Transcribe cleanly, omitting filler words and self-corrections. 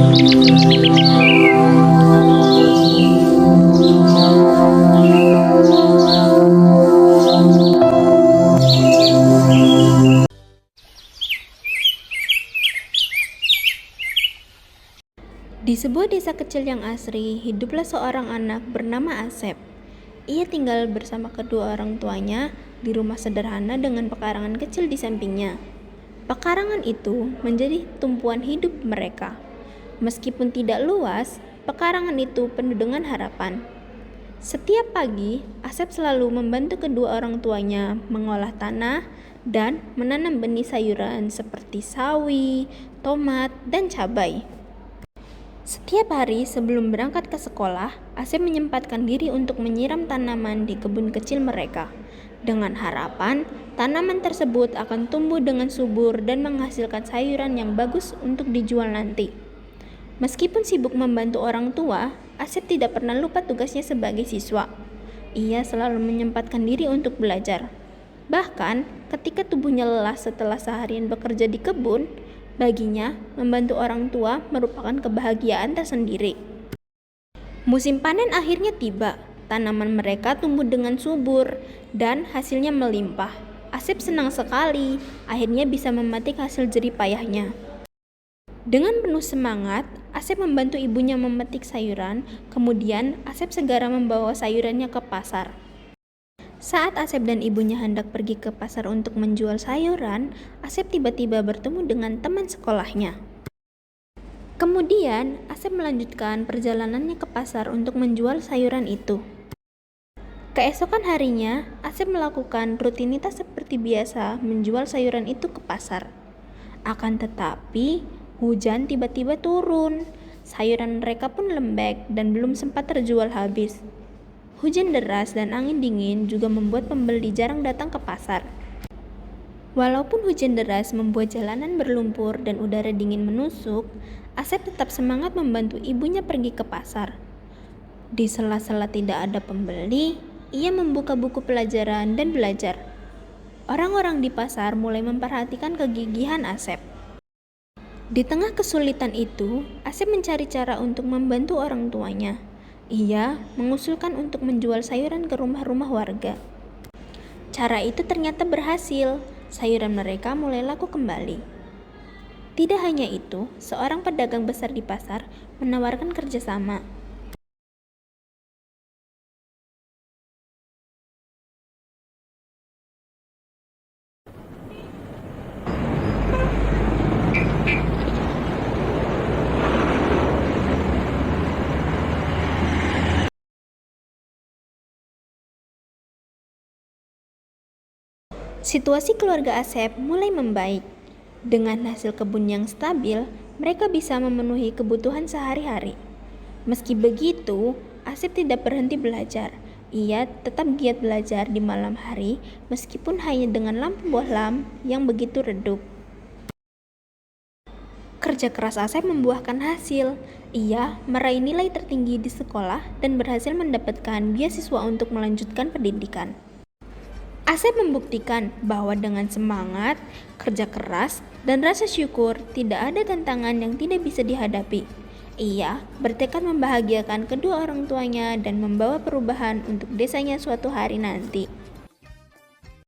Di sebuah desa kecil yang asri, hiduplah seorang anak bernama Asep. Ia tinggal bersama kedua orang tuanya di rumah sederhana dengan pekarangan kecil di sampingnya. Pekarangan itu menjadi tumpuan hidup mereka. Meskipun tidak luas, pekarangan itu penuh dengan harapan. Setiap pagi, Asep selalu membantu kedua orang tuanya mengolah tanah dan menanam benih sayuran seperti sawi, tomat, dan cabai. Setiap hari sebelum berangkat ke sekolah, Asep menyempatkan diri untuk menyiram tanaman di kebun kecil mereka, dengan harapan tanaman tersebut akan tumbuh dengan subur dan menghasilkan sayuran yang bagus untuk dijual nanti. Meskipun sibuk membantu orang tua, Asep tidak pernah lupa tugasnya sebagai siswa. Ia selalu menyempatkan diri untuk belajar. Bahkan, ketika tubuhnya lelah setelah seharian bekerja di kebun, baginya, membantu orang tua merupakan kebahagiaan tersendiri. Musim panen akhirnya tiba. Tanaman mereka tumbuh dengan subur dan hasilnya melimpah. Asep senang sekali, akhirnya bisa memetik hasil jerih payahnya. Dengan penuh semangat, Asep membantu ibunya memetik sayuran, kemudian Asep segera membawa sayurannya ke pasar. Saat Asep dan ibunya hendak pergi ke pasar untuk menjual sayuran, Asep tiba-tiba bertemu dengan teman sekolahnya. Kemudian, Asep melanjutkan perjalanannya ke pasar untuk menjual sayuran itu. Keesokan harinya, Asep melakukan rutinitas seperti biasa menjual sayuran itu ke pasar. Akan tetapi, hujan tiba-tiba turun. Sayuran mereka pun lembek dan belum sempat terjual habis. Hujan deras dan angin dingin juga membuat pembeli jarang datang ke pasar. Walaupun hujan deras membuat jalanan berlumpur dan udara dingin menusuk, Asep tetap semangat membantu ibunya pergi ke pasar. Di sela-sela tidak ada pembeli, ia membuka buku pelajaran dan belajar. Orang-orang di pasar mulai memperhatikan kegigihan Asep. Di tengah kesulitan itu, Asep mencari cara untuk membantu orang tuanya. Ia mengusulkan untuk menjual sayuran ke rumah-rumah warga. Cara itu ternyata berhasil. Sayuran mereka mulai laku kembali. Tidak hanya itu, seorang pedagang besar di pasar menawarkan kerjasama. Situasi keluarga Asep mulai membaik. Dengan hasil kebun yang stabil, mereka bisa memenuhi kebutuhan sehari-hari. Meski begitu, Asep tidak berhenti belajar. Ia tetap giat belajar di malam hari meskipun hanya dengan lampu bohlam yang begitu redup. Kerja keras Asep membuahkan hasil. Ia meraih nilai tertinggi di sekolah dan berhasil mendapatkan beasiswa untuk melanjutkan pendidikan. Asep membuktikan bahwa dengan semangat, kerja keras, dan rasa syukur tidak ada tantangan yang tidak bisa dihadapi. Ia bertekad membahagiakan kedua orang tuanya dan membawa perubahan untuk desanya suatu hari nanti.